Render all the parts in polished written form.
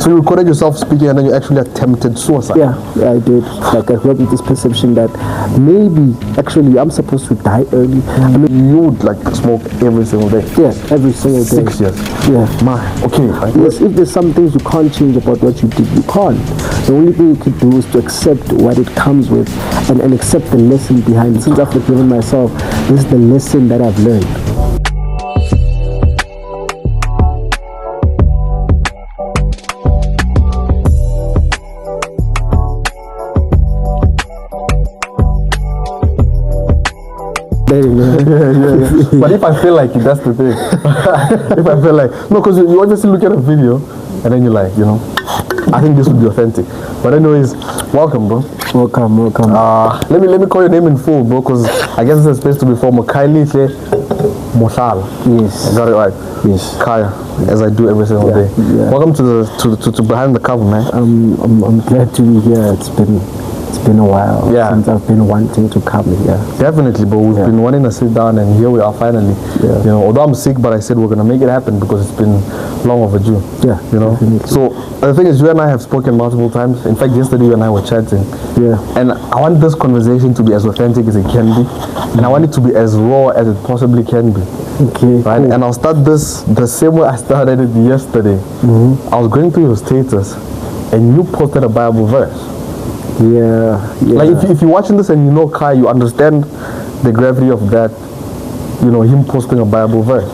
So you recorded yourself speaking and then you actually attempted suicide? Yeah, I did. Like I grew up with this perception that maybe actually I'm supposed to die early. I mean, you would like smoke every single day? Yes, every single day. 6 years? Yeah. Okay. Yes, if there's some things you can't change about what you did, you can't. The only thing you could do is to accept what it comes with and accept the lesson behind it. Since I've forgiven myself, this is the lesson that I've learned. Yeah. But if I feel like it, that's the thing. If I feel like, no, because you obviously look at a video and then you're like, you know, I think this would be authentic. But anyways, welcome, bro. Welcome. Let me call your name in full, bro, because I guess it's supposed to be formal. Khayelihle Mohlala. Yes. I got it right. Yes. Kaya, as I do every single day. Yeah. Welcome to behind the cover, man. I'm glad to be here. It's been a while since I've been wanting to come here. Definitely, but we've been wanting to sit down, and here we are finally. Yeah. You know, although I'm sick, but I said we're gonna make it happen because it's been long overdue. Yeah. You know. Definitely. So the thing is, you and I have spoken multiple times. In fact, yesterday you and I were chatting. Yeah. And I want this conversation to be as authentic as it can be, and I want it to be as raw as it possibly can be. Okay. Right. Cool. And I'll start this the same way I started it yesterday. I was going through your status, and you posted a Bible verse. Yeah. Like if you're watching this and you know Kai, you understand the gravity of that, you know, him posting a Bible verse.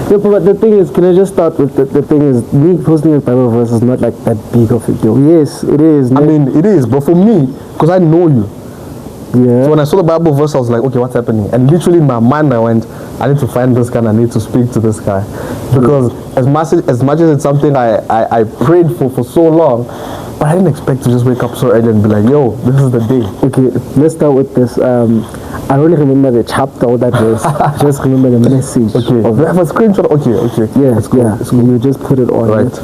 Yeah, but the thing is, can I just start with the thing is, me posting a Bible verse is not like that big of a deal. Yes, it is. I mean, it is, but for me, because I know you. Yeah. So when I saw the Bible verse, I was like, okay, what's happening? And literally in my mind, I went, I need to find this guy and I need to speak to this guy. Because as much as it's something I prayed for so long, but I didn't expect to just wake up so early and be like, yo, this is the day. Okay, let's start with this. I don't remember the chapter or that verse. Just remember the message. Okay. We have a screenshot. Okay. Yeah, it's cool. yeah. It's cool. You just put it on. Right.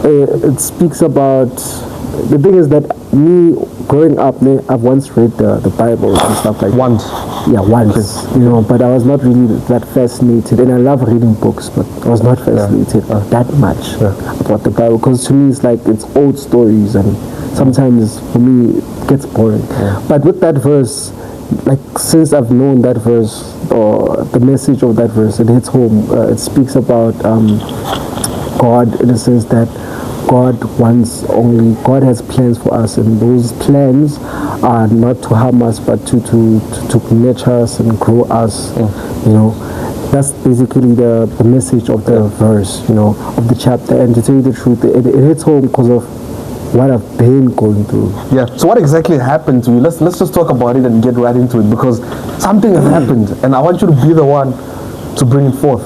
It speaks about. The thing is that me growing up, I've once read the Bible and stuff like Once. that. Yeah, once. You know, but I was not really that fascinated, and I love reading books, but I was not fascinated that much about the Bible, because to me it's like it's old stories, and sometimes for me it gets boring. But with that verse, like since I've known that verse or the message of that verse, it hits home. It speaks about God, in a sense that God has plans for us, and those plans are not to harm us but to nurture us and grow us. You know, that's basically the message of the verse, you know, of the chapter. And to tell you the truth, it hits home because of what I've been going through. Yeah. So what exactly happened to you? Let's just talk about it and get right into it, because something has happened, and I want you to be the one to bring it forth.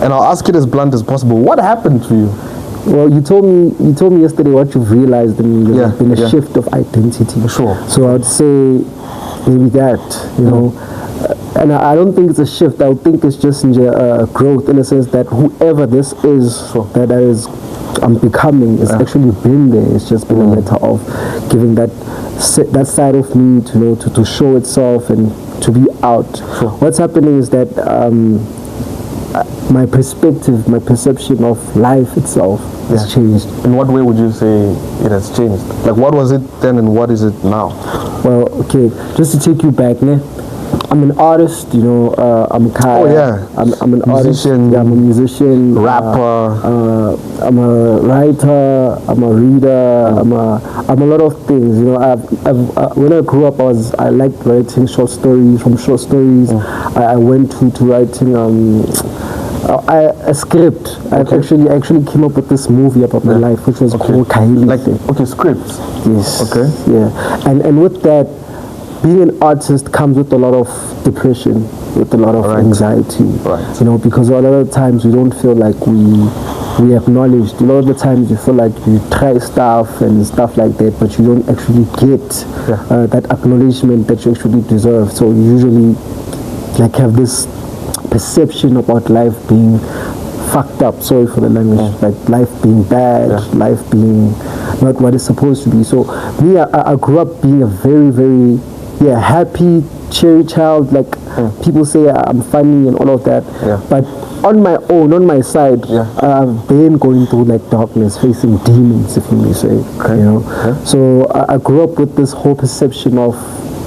And I'll ask it as blunt as possible. What happened to you? Well, you told me yesterday what you've realized in me. There's been a shift of identity. Sure. So I'd say maybe that, you know. And I don't think it's a shift. I would think it's just a growth, in a sense that whoever this is that I'm becoming is actually been there. It's just been a matter of giving that side of me to show itself and to be out. Sure. What's happening is that my perspective, my perception of life itself has changed. In what way would you say it has changed? Like, what was it then and what is it now? Well, okay, just to take you back, I'm an artist, you know. I'm Kaya. Oh yeah. I'm an artist. Yeah, I'm a musician, rapper. I'm a writer. I'm a reader. I'm a lot of things. You know, when I grew up, I liked writing short stories. From short stories, I went to writing a script. I actually came up with this movie about my life, which was called Khayelihle. Scripts. Yes. Okay. Yeah, and with that, being an artist comes with a lot of depression, with a lot of anxiety. Right. You know, because a lot of the times we don't feel like we acknowledged. A lot of the times you feel like you try stuff and stuff like that, but you don't actually get that acknowledgement that you actually deserve. So you usually like have this perception about life being fucked up, sorry for the language, like life being bad, life being not what it's supposed to be. So me, I grew up being a very, very happy, cheery child. Like people say I'm funny and all of that, but on my own, on my side, Yeah. I've been going through like darkness, facing demons, if you may say. Okay. You know, Okay. so I grew up with this whole perception of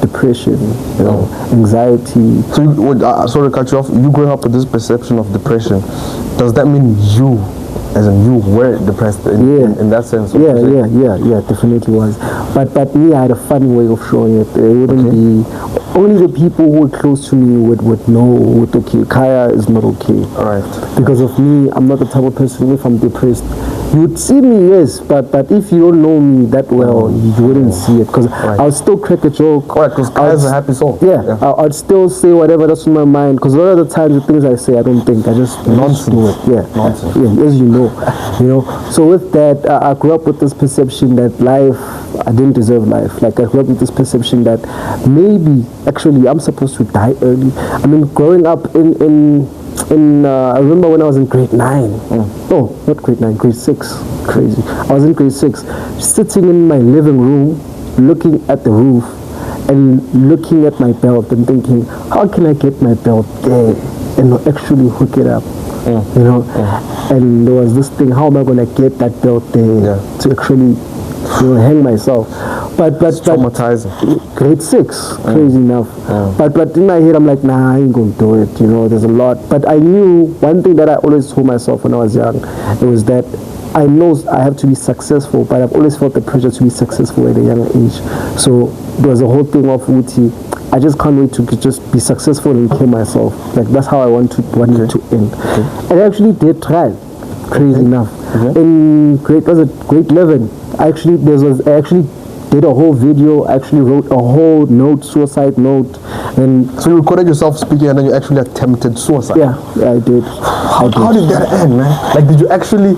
depression, you know, anxiety. So, sorry to cut you off. You growing up with this perception of depression, does that mean you, as in you, were depressed in that sense? Yeah, definitely was. But me, I had a funny way of showing it. It wouldn't be only the people who were close to me would know. Okay, Kaya is not okay. All right. Because of me, I'm not the type of person. If I'm depressed, you would see me, yes, but if you don't know me that well, you wouldn't see it. Because I'll still crack a joke. Right, because Kaya's a happy soul. Yeah. I'd still say whatever that's in my mind. Because a lot of the times the things I say, I don't think. I just do it. Yeah. Nonsense. Yeah, as you know. So with that, I grew up with this perception that life, I didn't deserve life. Like I grew up with this perception that maybe, actually, I'm supposed to die early. I mean, growing up I remember when I was in grade 9. No, not grade 9, grade 6. Crazy. I was in grade 6, sitting in my living room, looking at the roof and looking at my belt and thinking, how can I get my belt there and actually hook it up? You know, and there was this thing, how am I going to get that belt there to actually, hang myself? But Traumatizing. grade 6, crazy enough. But in my head, I'm like, nah, I ain't gonna do it. There's a lot. But I knew one thing that I always told myself when I was young, it was that I know I have to be successful, but I've always felt the pressure to be successful at a younger age. So there was a whole thing of Uti. I just can't wait to just be successful and kill myself. Like that's how I wanted to end. And I actually did try. Crazy enough. In grade 11, I actually did a whole video. I actually wrote a whole note, suicide note, and so you recorded yourself speaking, and then you actually attempted suicide. Yeah, I did. How did that end, man? Like, did you actually,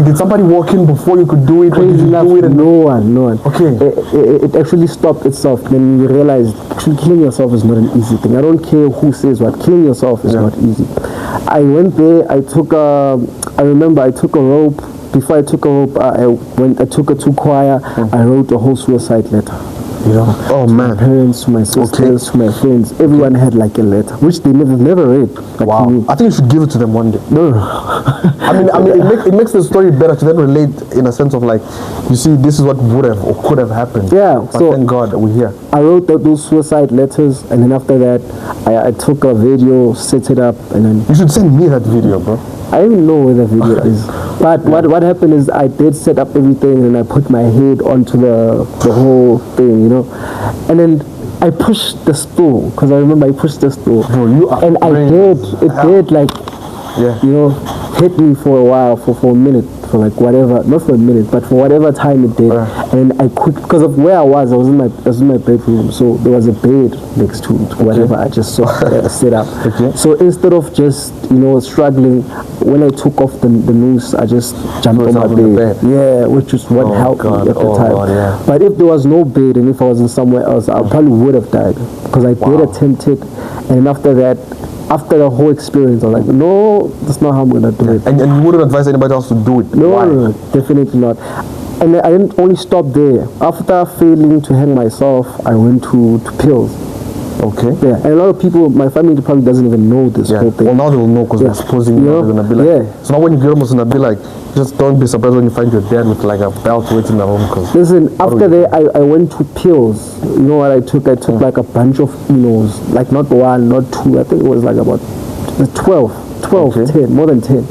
did somebody walk in before you could do it? Crazy enough, do it no one. Okay. It actually stopped itself. Then you realize actually killing yourself is not an easy thing. I don't care who says what. Killing yourself is not easy. I went there. I remember I took a rope. Before I took a rope, I took it to choir. I wrote a whole suicide letter. Oh man. My parents, to my sisters, to my friends, everyone had like a letter, which they never read. Like, wow. I think you should give it to them one day. No. I mean, it makes the story better to then relate in a sense of like, you see, this is what would have or could have happened. Yeah. But so thank God we're here. I wrote those suicide letters, and then after that, I took a video, set it up, and then you should send me that video, bro. I don't even know where the video is. But what happened is I did set up everything and I put my head onto the whole thing, And then I pushed the stool, because I remember I pushed the stool. Bro, you are and it did hit me for a while, for a minute, for like whatever, not for a minute, but for whatever time it did. And I could, because of where I was in my bedroom, so there was a bed next to whatever I just set up. So instead of just struggling, when I took off the noose, I just jumped on my bed. Yeah, which is what helped me at the time. But if there was no bed and if I was in somewhere else, I probably would have died, because I did attempt it, and after that, after the whole experience, I was like, no, that's not how I'm gonna do it. And you wouldn't advise anybody else to do it? No, definitely not. And I didn't only stop there. After failing to hang myself, I went to pills. Okay. Yeah, and a lot of people, my family probably doesn't even know this whole thing. Well, now they will know, because they're supposing they're gonna be like. So now when you get almost gonna be like, just don't be surprised when you find your dad with like a belt waiting at home. Listen, after that, I went to pills. You know what I took? I took like a bunch of Enos, like not one, not two. I think it was like about 12, 10, more than 10.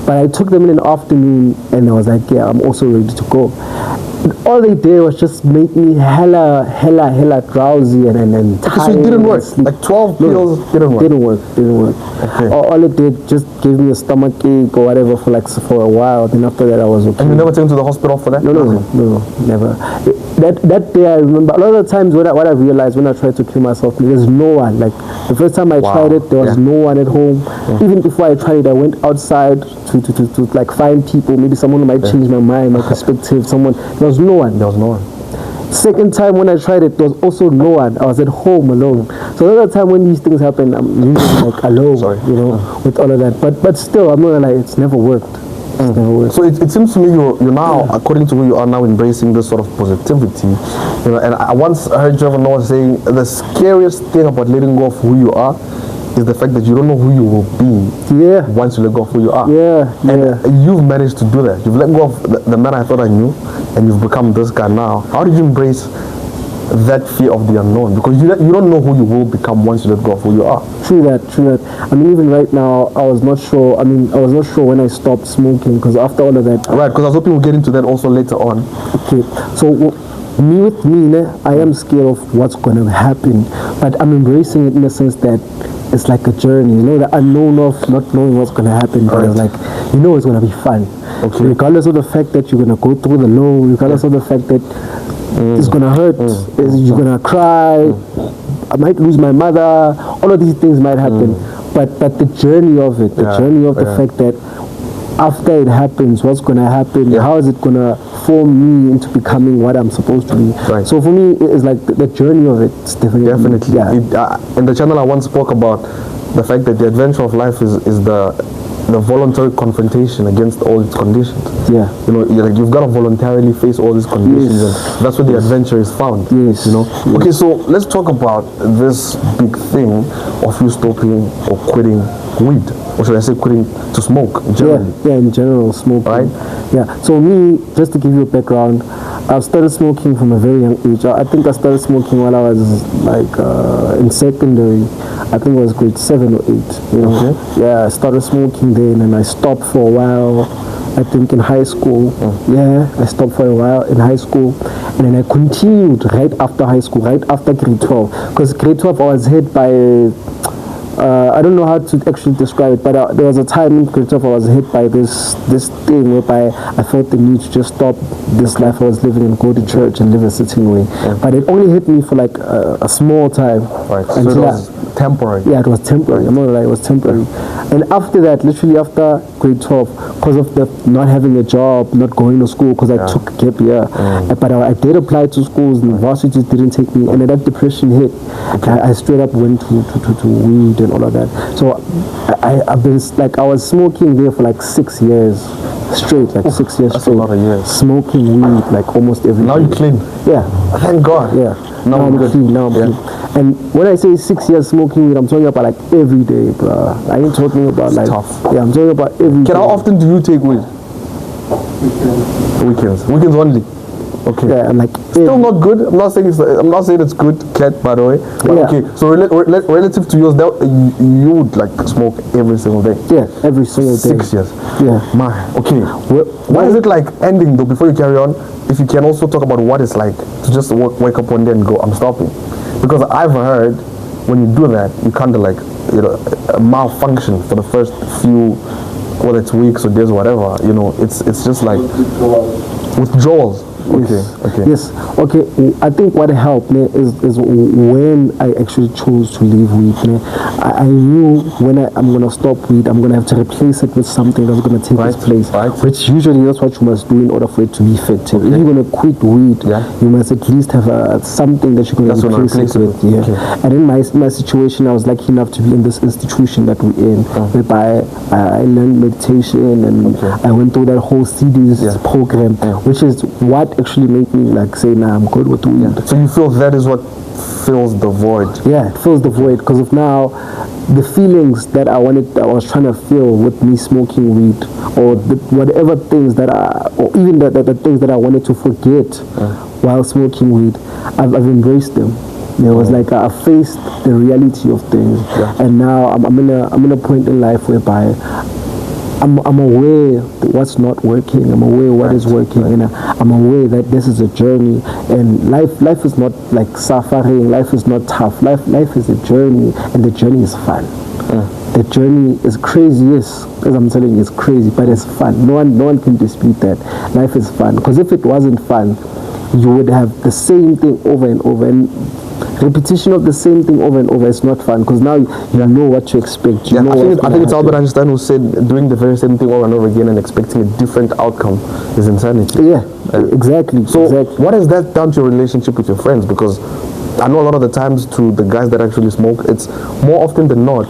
But I took them in the afternoon, and I was like, yeah, I'm also ready to go. And all they did was just make me hella drowsy and tired. So it didn't work? Like 12 pills didn't work? Didn't work. Okay. All it did, just gave me a stomach ache or whatever for a while. Then after that, I was okay. And you never took to the hospital for that? No, never. That day, I remember, a lot of the times what I realized when I tried to kill myself, there's no one. Like, the first time I tried it, there was no one at home. Even before I tried it, I went outside to like find people, maybe someone who might change my mind, my perspective, someone. There was no one. Second time when I tried it, there was also no one. I was at home alone. So the other time when these things happen, I'm usually like alone, with all of that. But still, I'm not gonna lie, it's never worked. So it seems to me you're now, according to who you are now, embracing this sort of positivity. And I once heard Trevor Noah saying the scariest thing about letting go of who you are is the fact that you don't know who you will be Yeah. once you let go of who you are. Yeah. And you've managed to do that. You've let go of the man I thought I knew, and you've become this guy now. How did you embrace that fear of the unknown? Because you don't know who you will become once you let go of who you are. True that. I mean, even right now, I was not sure. I was not sure when I stopped smoking, because after all of that. Right, because I was hoping we'll get into that also later on. Okay, so with me, I am scared of what's going to happen, but I'm embracing it in the sense that it's like a journey, the unknown of not knowing what's going to happen, but it's like, it's going to be fun. Okay. Regardless of the fact that you're going to go through the low, regardless of the fact that it's going to hurt, you're going to cry, I might lose my mother, all of these things might happen, but the journey of it, the journey of the fact that after it happens, what's going to happen, how is it going to form me into becoming what I'm supposed to be. Right. So for me, it's like the journey of it. It's definitely. Yeah. In the channel, I once spoke about the fact that the adventure of life is the voluntary confrontation against all its conditions. Yeah. You've got to voluntarily face all these conditions, and that's where the adventure is found. Yes. Okay, so let's talk about this big thing of you stopping or quitting weed, or should I say quitting to smoke generally? Yeah, in general, smoking. Right? Yeah. So me, just to give you a background, I've started smoking from a very young age. I think I started smoking while I was in secondary. I think it was grade 7 or 8. Okay. Yeah, I started smoking then, and I stopped for a while. I think in high school. Yeah, I stopped for a while in high school, and then I continued right after high school, right after grade 12. Because grade 12 I was hit by I don't know how to actually describe it, but there was a time in grade 12 I was hit by this thing whereby I felt the need to just stop this life I was living and go to church and live a certain way. But it only hit me for like a small time. Right. So it was temporary. Yeah, it was temporary. I'm not gonna lie, it was temporary. And after that, literally after grade 12, because of the not having a job, not going to school, because I took a gap year, but I did apply to schools and varsity didn't take me, and then that depression hit. I straight up went to weed and all of that. So I've been I was smoking there for like 6 years straight, like 6 years That's straight. a lot of years. Smoking weed like almost every Now day. you're clean. Yeah. Thank God. Yeah. Now I'm good. Clean. Now I'm clean. And when I say 6 years smoking weed, I'm talking about like every day, bro. I ain't talking about like tough. Yeah, I'm talking about every day. How often do you take weed? Weekends. Weekends only. Okay. Yeah, I'm like Still not good. I'm not saying it's good, Cat, by the way. But okay. So relative to yours, you would like smoke every single day. Yeah, every single day. 6 years. Yeah. Man, okay. What is it like ending though? Before you carry on, if you can also talk about what it's like to just wake up one day and go, I'm stopping, because I've heard when you do that, you kind of like malfunction for the first few, whether it's weeks or days or whatever. It's just like withdrawals. Okay. Yes. Okay. I think what helped me is when I actually chose to leave weed. I knew when I'm gonna stop weed, I'm gonna have to replace it with something that's gonna take its place. Right. Which usually that's what you must do in order for it to be effective. If you're gonna quit weed, you must at least have something that you're gonna replace it with. Yeah. Okay. And in my situation, I was lucky enough to be in this institution that we're in, whereby I learned meditation and I went through that whole CDs program, which is what actually made me like say, nah, I'm good with weed. So you feel that is what fills the void? Yeah, it fills the void, because of now the feelings that I was trying to feel with me smoking weed, or whatever things or even the things that I wanted to forget while smoking weed, I've embraced them. It was like I faced the reality of things, and now I'm in a point in life whereby I'm aware what's not working. I'm aware what is working, and I'm aware that this is a journey. And life is not like suffering. Life is not tough. Life is a journey, and the journey is fun. The journey is crazy, yes, as I'm telling you, it's crazy, but it's fun. No one can dispute that. Life is fun, because if it wasn't fun, you would have the same thing over and over, and repetition of the same thing over and over is not fun, because now you know what to expect. I think it's Albert Einstein who said doing the very same thing over and over again and expecting a different outcome is insanity. Yeah, exactly. So what has that done to your relationship with your friends? Because I know a lot of the times to the guys that actually smoke, it's more often than not,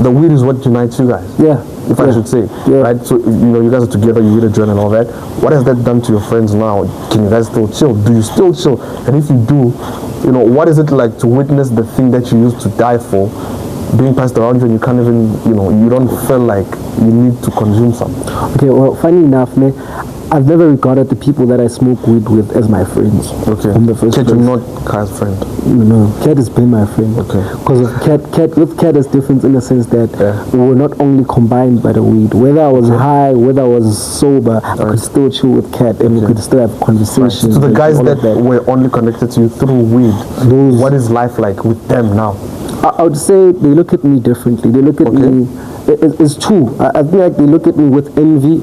the weed is what unites you guys. Yeah. If I should say. Right? So, you guys are together, you eat a joint and all that. What has that done to your friends now? Can you guys still chill? Do you still chill? And if you do, what is it like to witness the thing that you used to die for being passed around you and you can't even, you don't feel like you need to consume some? Okay, well, funny enough, man, I've never regarded the people that I smoke weed with as my friends. Okay. From the first Cat, place. you're not Kai's friend. No, Cat has been my friend. Okay. Because with Cat is different in the sense that we were not only combined by the weed. Whether I was high, whether I was sober, I could still chill with Cat and we could still have conversations. So the guys that were only connected to you through weed, what is life like with them now? I would say they look at me differently. They look at me. It's true. I think like they look at me with envy,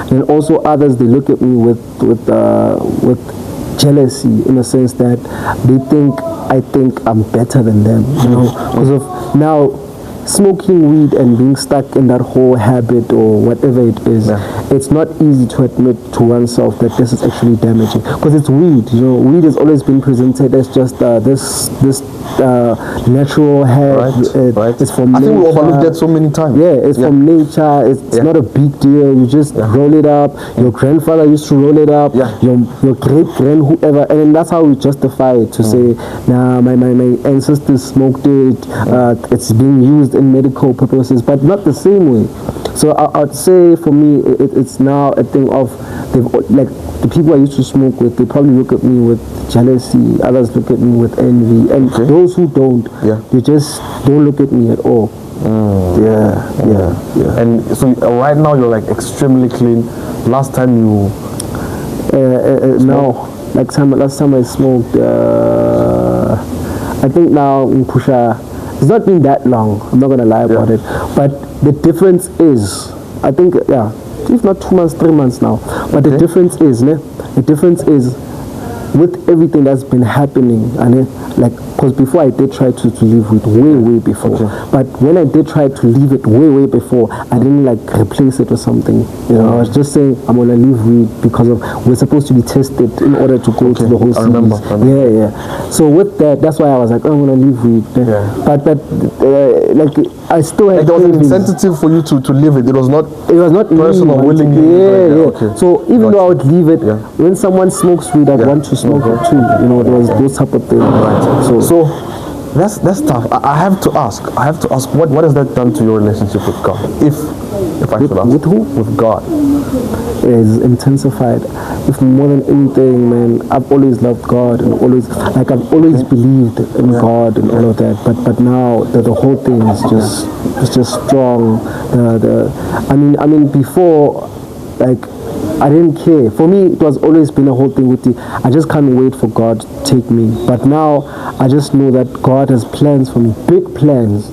and also others they look at me with jealousy in a sense that they I think I'm better than them. Because of now smoking weed and being stuck in that whole habit or whatever it is. It's not easy to admit to oneself that this is actually damaging because it's weed. Weed has always been presented as just this natural herb. It's from nature. I think we overlooked that so many times. Yeah, it's from nature. It's not a big deal. You just roll it up. Your grandfather used to roll it up. Your great-grand whoever, and then that's how we justify it to say, nah, my ancestors smoked it. It's being used in medical purposes, but not the same way. So I'd say for me, it's now a thing of like the people I used to smoke with. They probably look at me with jealousy. Others look at me with envy, and those who don't, they just don't look at me at all. Yeah. And so right now you're like extremely clean. Last time you no, last time I smoked, I think now in Pusha. It's not been that long, I'm not going to lie about it. But the difference is, I think, if not 2 months, 3 months now. But the difference is, with everything that's been happening, and because before I did try to leave it way before. But when I did try to leave it way before, I didn't replace it with something. I was just saying I'm gonna leave weed because we're supposed to be tested in order to go to the whole series. I remember. So with that, that's why I was like, I'm gonna leave weed. But I still had there was an incentive for you to leave it. It was not personal willingly. So even though I would leave it, when someone smokes weed, I'd want to smoke it too. There was those type of things. So that's tough. I have to ask. What has that done to your relationship with God? If I should ask. With who? With God. It's intensified. If more than anything, man, I've always loved God and I've always believed in God and all of that. But now the whole thing is just strong. I mean before, I didn't care. For me, it was always been a whole thing with it. I just can't wait for God to take me. But now, I just know that God has plans for me, big plans,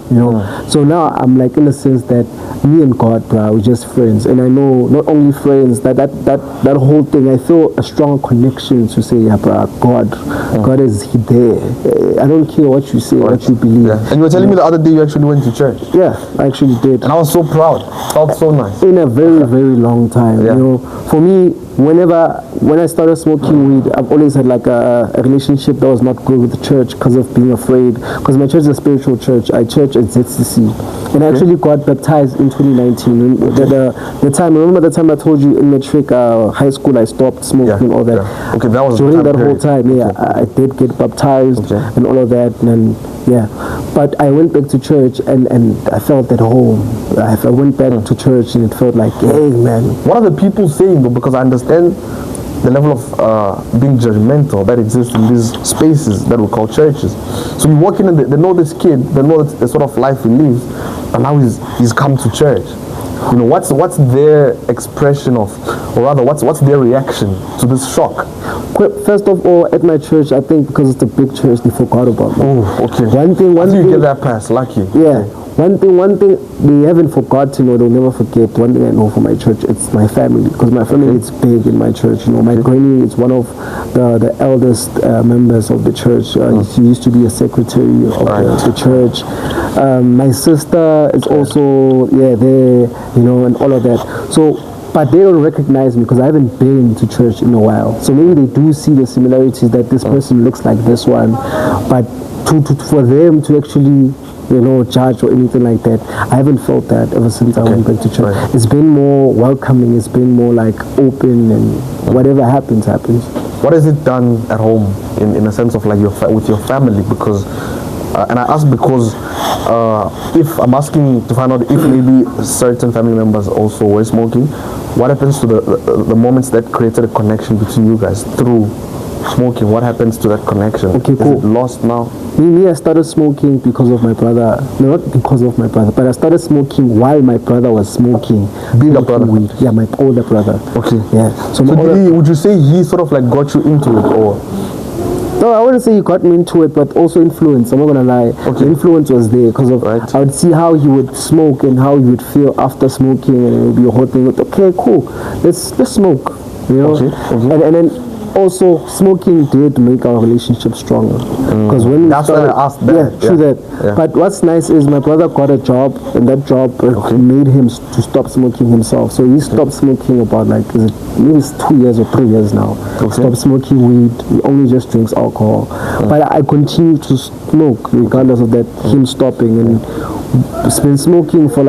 So now I'm in a sense that me and God, bro, we're just friends. And I know not only friends, that whole thing, I feel a strong connection to say, bro, God is there. I don't care what you say, what you believe. And you were telling me the other day you actually went to church. Yeah, I actually did. And I was so proud. Felt so nice. In a very, very long time, For me, when I started smoking weed, I've always had a relationship that was not good with the church because of being afraid. Because my church is a spiritual church. I church at ZCC. And I actually got baptized in 2019. Remember the time I told you in matric, high school, I stopped smoking and all that. Okay, that was during that whole time. I did get baptized and all of that. And but I went back to church and I felt at home. I went back to church and it felt like, hey, man. What are the people saying though? Because I understand the level of being judgmental that exists in these spaces that we call churches. So you walk in and they know this kid, they know the sort of life he lives, and now he's come to church. What's their expression of, or rather, what's their reaction to this shock? First of all, at my church, I think because it's a big church, they forgot about me. Oh, okay. One thing. You get that pass, lucky. Yeah. One thing they haven't forgotten or they'll never forget. One thing I know for my church, it's my family, because my family is big in my church. My granny is one of the eldest members of the church. She used to be a secretary of the church. My sister is also there, and all of that. So, but they don't recognize me because I haven't been to church in a while. So maybe they do see the similarities that this person looks like this one, but for them to actually judge or anything like that, I haven't felt that ever since I went back to church. It's been more welcoming, it's been more open, and whatever happens. What has it done at home in a sense of with your family? Because And I ask because if I'm asking to find out if maybe certain family members also were smoking, what happens to the moments that created a connection between you guys through smoking? What happens to that connection? Okay, cool. Is it lost now? Me, I started smoking because of my brother. No, not because of my brother, but I started smoking while my brother was smoking. Bigger brother? Weed. Yeah, my older brother. Okay. Yeah. So would you say he sort of like got you into it, or? No, I wouldn't say he got me into it, but also influence. I'm not gonna lie. Okay. The influence was there because of Right. I would see how he would smoke and how he would feel after smoking, and it would be a whole thing with, okay, cool, let's smoke, you know. Okay. And then also smoking did make our relationship stronger because when we That's why I asked that. Yeah, true that. Yeah. But what's nice is my brother got a job, and that job made him to stop smoking himself. So he stopped smoking about maybe it's 2 years or 3 years now. Stopped smoking weed. He only just drinks alcohol. But I continue to smoke regardless of that him stopping, and been smoking for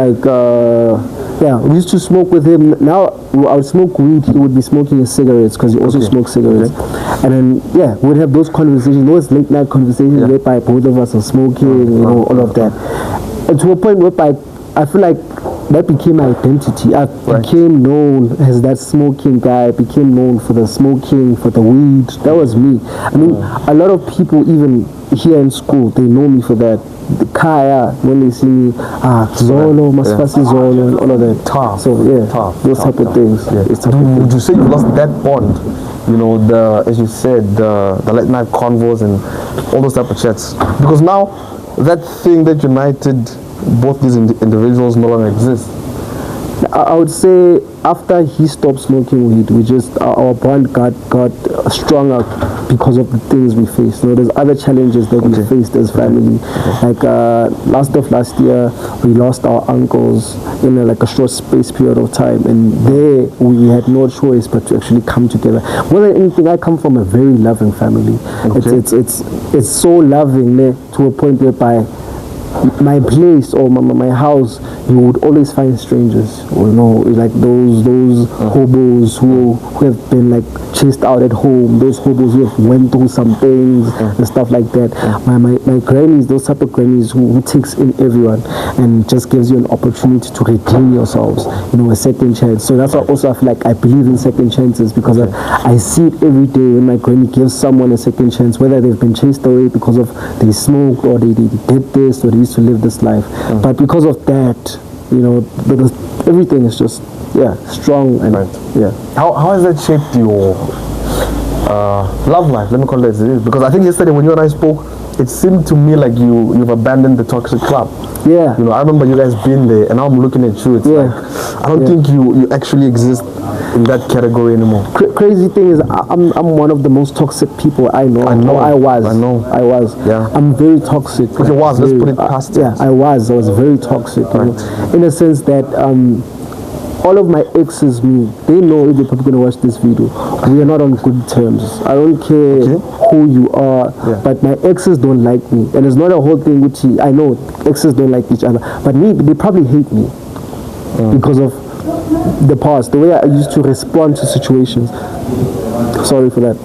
we used to smoke with him. Now I would smoke weed, he would be smoking his cigarettes because he also smokes cigarettes. And then we'd have those conversations, those late night conversations whereby both of us are smoking, you know, all of that. And to a point whereby I feel like that became my identity. I became known as that smoking guy. I became known for the smoking, for the weed. That was me. I mean, a lot of people even here in school, they know me for that. The Kaya, when they see me, Zolo, Masfasi Zolo, and all of that. Tough. So those type of things. Yeah. Would you say you lost that bond? You know, as you said, the late night convos and all those type of chats. Because now that thing that united both these individuals no longer exists. I would say after he stopped smoking weed, our bond got stronger because of the things we faced. You know, there's other challenges that we faced as family. Like last year, we lost our uncles in a short space period of time, and there we had no choice but to actually come together. More than anything, I come from a very loving family. It's so loving to a point whereby my place or my house, you would always find strangers, you know, like those hobos who have been chased out at home, those hobos who have went through some things and stuff like that. My grannies, those type of grannies who takes in everyone and just gives you an opportunity to redeem yourselves, you know, a second chance. So that's why also I feel like I believe in second chances, because I see it every day when my granny gives someone a second chance, whether they've been chased away because of they smoked or they did this or they used to live this life. But because of that, you know, everything is just strong and How has that shaped your love life? Let me call it as it is, because I think yesterday when you and I spoke, it seemed to me like you've abandoned the toxic club. Yeah. You know, I remember you guys being there, and now I'm looking at you. It's like I don't think you actually exist in that category anymore. Crazy thing is, I'm one of the most toxic people I know. I was. Yeah. I'm very toxic. Let's put it past it. Yeah, I was very toxic. You know, in a sense that all of my exes, they know if they're probably gonna watch this video. We are not on good terms. I don't care who you are, but my exes don't like me, and it's not a whole thing which I know exes don't like each other, but they probably hate me because of the past, the way I used to respond to situations. Sorry for that.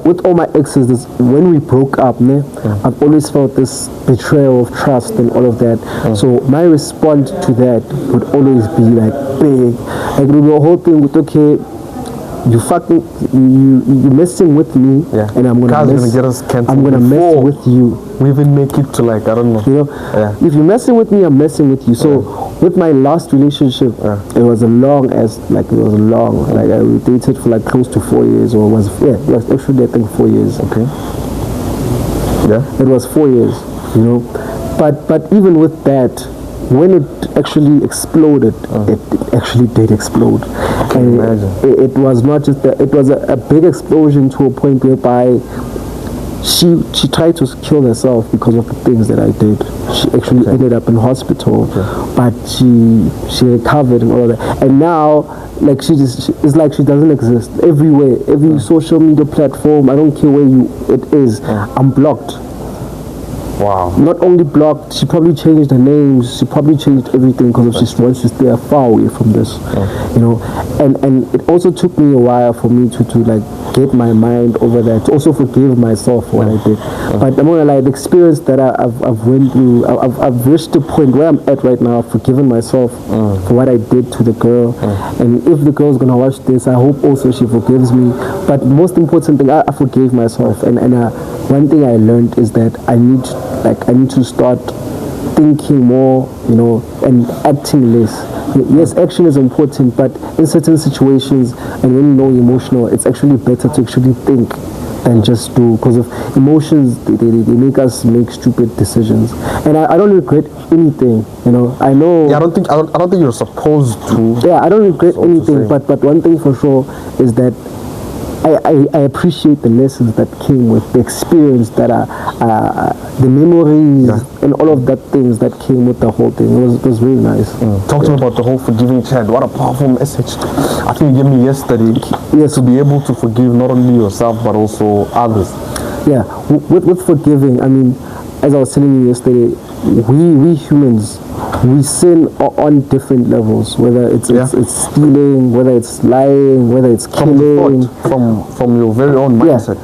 With all my exes, when we broke up, I've always felt this betrayal of trust and all of that. So my response to that would always be big. It would be a whole thing with, okay, you messing with me, and I'm gonna mess with you. We even make it to I don't know. You know, if you're messing with me, I'm messing with you. So with my last relationship, it was we dated for close to 4 years, or it was actually I think 4 years. Okay. Yeah. It was 4 years, you know, but even with that, when it actually exploded, it actually did explode. And it was not just it was a big explosion to a point whereby she tried to kill herself because of the things that I did. She actually ended up in hospital, but she recovered and all of that. And now, it's like she doesn't exist. Everywhere, every social media platform, I don't care where it is, I'm blocked. Wow. Not only blocked, she probably changed her names, she probably changed everything because she wants to stay far away from this, you know. And it also took me a while for me to like get my mind over that, to also forgive myself for what I did. But I'm gonna lie, the experience that I've went through, I've reached the point where I'm at right now. I've forgiven myself for what I did to the girl, and if the girl's gonna watch this, I hope also she forgives me. But most important thing, I forgave myself, and one thing I learned is that I need to start thinking more, you know, and acting less. Yes, action is important, but in certain situations and when you know emotional, it's actually better to actually think than just do, because of emotions, they make us make stupid decisions. And I don't regret anything, you know. I know. Yeah, I don't think you're supposed to. Yeah, I don't regret anything, but one thing for sure is that I appreciate the lessons that came with the experience, that are the memories and all of that things that came with the whole thing. It was really nice. Talk to me about the whole forgiving chant. What a powerful message. I think you gave me yesterday. Yes. To be able to forgive not only yourself but also others. Yeah, with forgiving, I mean, as I was telling you yesterday, we humans, we sin on different levels, whether it's stealing, whether it's lying, whether it's killing. From your very own mindset.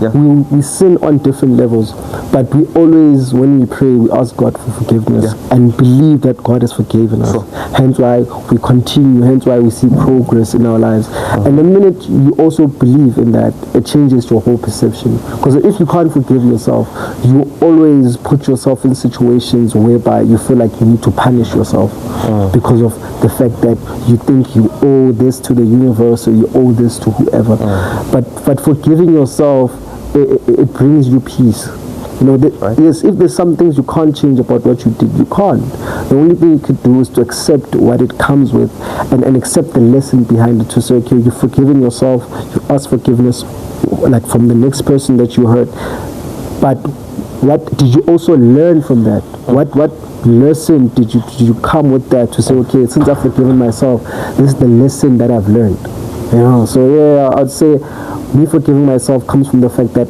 We sin on different levels, but we always, when we pray, we ask God for forgiveness and believe that God has forgiven us. Hence why we continue, hence why we see progress in our lives. And the minute you also believe in that, it changes your whole perception. Because if you can't forgive yourself, you always put yourself in situations whereby you feel like you need to punish yourself because of the fact that you think you owe this to the universe or you owe this to whoever. But forgiving yourself, it brings you peace. You know, yes, if there's some things you can't change about what you did, you can't. The only thing you could do is to accept what it comes with and accept the lesson behind it, to say, okay, you've forgiven yourself, you ask forgiveness like from the next person that you hurt. But what did you also learn from that? What lesson did you come with that, to say, okay, since I've forgiven myself, this is the lesson that I've learned. You know, so yeah, I'd say me forgiving myself comes from the fact that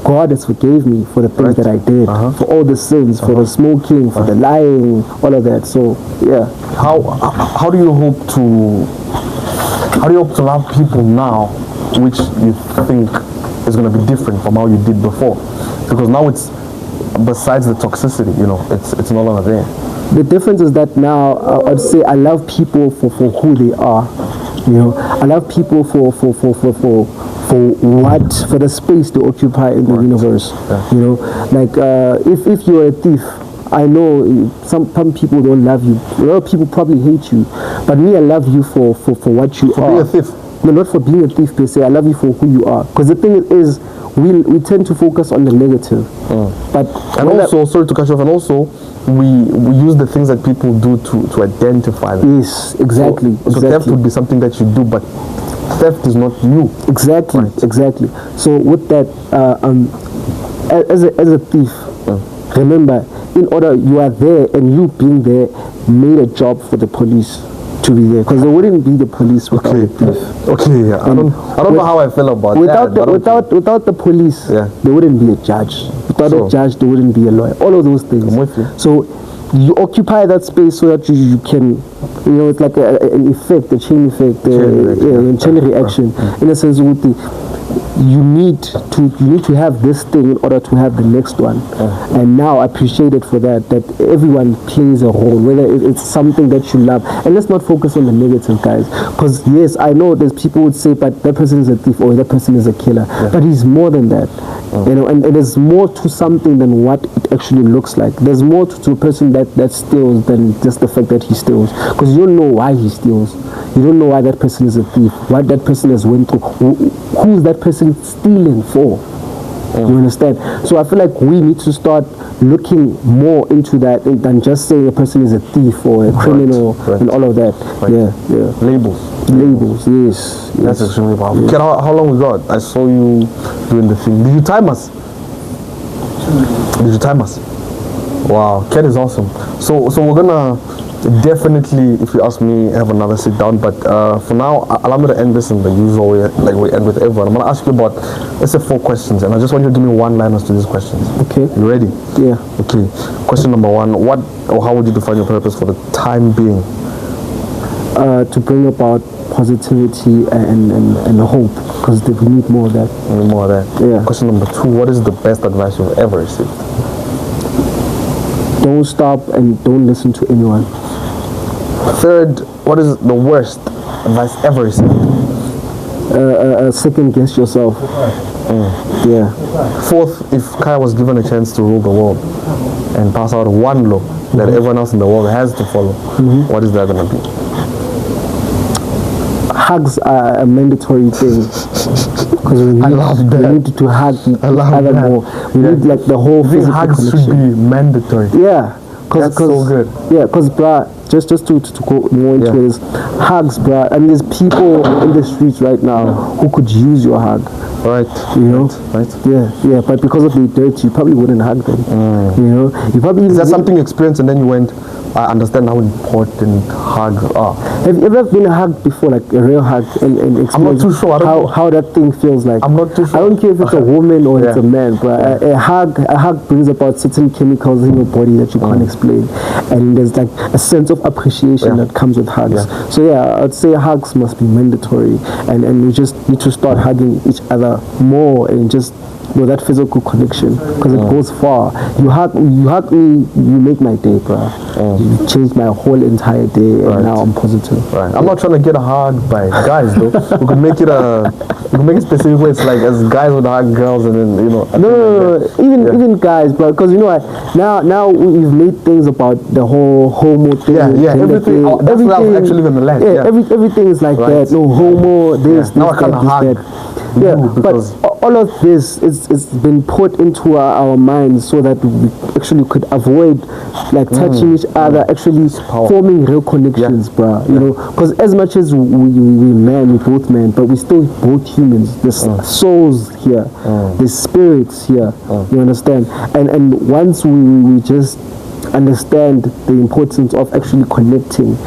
God has forgave me for the things that I did, for all the sins, for the smoking, for the lying, all of that. So yeah. How do you hope to love people now, which you think is going to be different from how you did before? Because now it's, besides the toxicity, you know, it's no longer there. The difference is that now I'd say I love people for who they are. You know, I love people for the space they occupy in the universe. You know, like if you're a thief, I know some people don't love you. A lot of people probably hate you, but me, I love you for what you are. For being a thief? No, not for being a thief per se. I love you for who you are. Because the thing is, we tend to focus on the negative. But also, sorry to cut you off, and also we use the things that people do to identify them. Yes, exactly. So theft would be something that you do, but theft is not you. Exactly, exactly. So with that, as a thief, remember, in order, you are there, and you being there made a job for the police to be there, because there wouldn't be the police without the thief. Okay, yeah. I don't know how I feel about that. Without the police, there wouldn't be a judge. Without a judge, there wouldn't be a lawyer. All of those things. I'm with you. So you occupy that space so that you can, you know, it's like an effect, a chain effect, a chain reaction. In a sense, with you need to have this thing in order to have the next one. And now I appreciate it for that everyone plays a role, whether it's something that you love. And let's not focus on the negative, guys, because yes, I know there's people would say, but that person is a thief or that person is a killer, but he's more than that. You know, and there's more to something than what it actually looks like. There's more to a person that steals than just the fact that he steals, because you don't know why he steals. You don't know why that person is a thief, what that person has went through, who's that person stealing for. You understand? So I feel like we need to start looking more into that than just saying a person is a thief or a criminal and all of that. Labels, yes. That's extremely powerful. Yeah. How long we got? I saw you doing the thing. Did you time us? Wow, Ken is awesome. So we're gonna definitely, if you ask me, have another sit down. But for now, allow me to end this in the usual way, like we end with everyone. I'm gonna ask you about, let's say, 4 questions, and I just want you to give me one-liners to these questions. Okay. You ready? Yeah. Okay. Question number 1: what or how would you define your purpose for the time being? To bring about positivity and hope, because we need more of that. More of that. Yeah. Question number 2: what is the best advice you've ever received? Don't stop and don't listen to anyone. 3rd: what is the worst advice ever received? Second guess yourself. Yeah. 4th: if Kaya was given a chance to rule the world and pass out one law that everyone else in the world has to follow, what is that going to be? Hugs are a mandatory thing, because we need to hug each other more. We need like the whole physical hugs connection. should be mandatory. Yeah, That's so good. Yeah, because bruh, just to go more into it is hugs, bruh. And there's people in the streets right now who could use your hug. Right. You know? Right. Yeah. But because of the dirt, you probably wouldn't hug them. You know? You probably is that something you experienced and then you went, I understand how important hugs are. Have you ever been hugged before, like a real hug, and I'm not too sure. How that thing feels like? I'm not too sure. I don't care if it's a woman or it's a man, but a hug brings about certain chemicals in your body that you can't explain, and there's like a sense of appreciation that comes with hugs. So yeah, I'd say hugs must be mandatory, and we just need to start hugging each other more and just that physical connection, because it goes far. You hug me, you make my day, bro. You changed my whole entire day, and now I'm positive. Right. I'm not trying to get a hug by guys though. We could make it specific where it's like as guys would hug girls, and then No. Even guys, bro. Because now we've made things about the whole homo thing. Everything. That's where I'm actually gonna land. Everything is like that. No homo. This. Now I can't hug. Yeah, but all of this it's been put into our minds so that we actually could avoid like touching each other, actually forming real connections, bro. You know, because as much as we both men, but we still both humans. There's souls here, there's spirits here. You understand? And once we just understand the importance of actually connecting,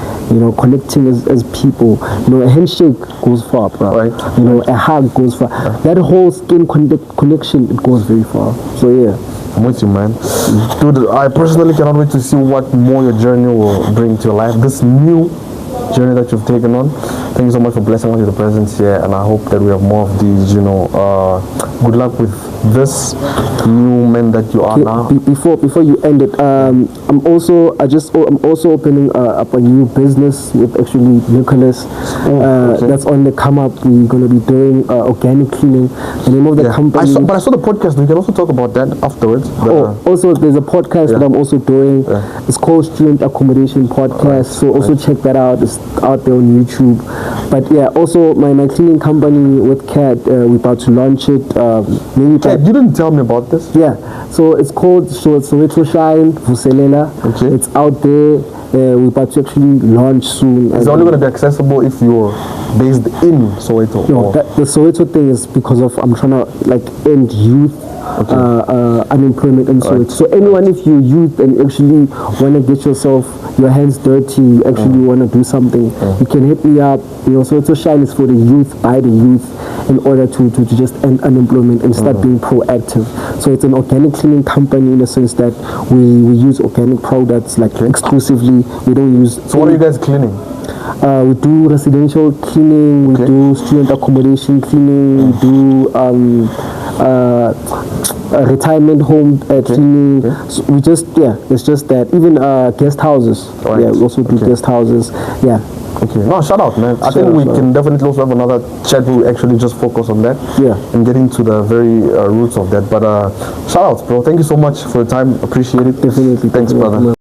connecting as people. A handshake goes far, bro. Right. A hug goes far. That whole skin connection, it goes very far. So yeah. I'm with you, man. Dude, I personally cannot wait to see what more your journey will bring to your life. This new journey that you've taken on. Thank you so much for blessing us with your presence here, and I hope that we have more of these. Good luck with this new man that you are now. Before you end it, I'm also opening up a new business with actually Nicholas. That's on the come up. We're gonna be doing organic cleaning. The name of the company. I saw the podcast. We can also talk about that afterwards. Also there's a podcast that I'm also doing. It's called Student Accommodation Podcast. So also check that out. It's out there on YouTube. But yeah, also my cleaning company with Cat, we're about to launch it. You didn't tell me about this. Yeah, so it's called Soweto Shine Vuselela. Okay. It's out there. We're about to actually launch soon. It's only going to be accessible if you're based in Soweto. No, the Soweto thing is because of I'm trying to end youth unemployment in Soweto. So anyone, if you're youth and actually want to get your hands dirty, you actually want to do something, you can hit me up. Soweto Shine is for the youth, by the youth, in order to just end unemployment and start being proactive. So it's an organic cleaning company in the sense that we use organic products exclusively. We don't use. So what are you guys cleaning? We do residential cleaning, we do student accommodation cleaning, we do retirement home cleaning. So we just it's just that. Even guest houses. Right. Yeah, we also do guest houses. Yeah. Okay. No, shout out, man. I think we can definitely also have another chat where we actually just focus on that. Yeah. And get into the very roots of that. But shout outs, bro. Thank you so much for your time. Appreciate it. Definitely. Thanks, brother.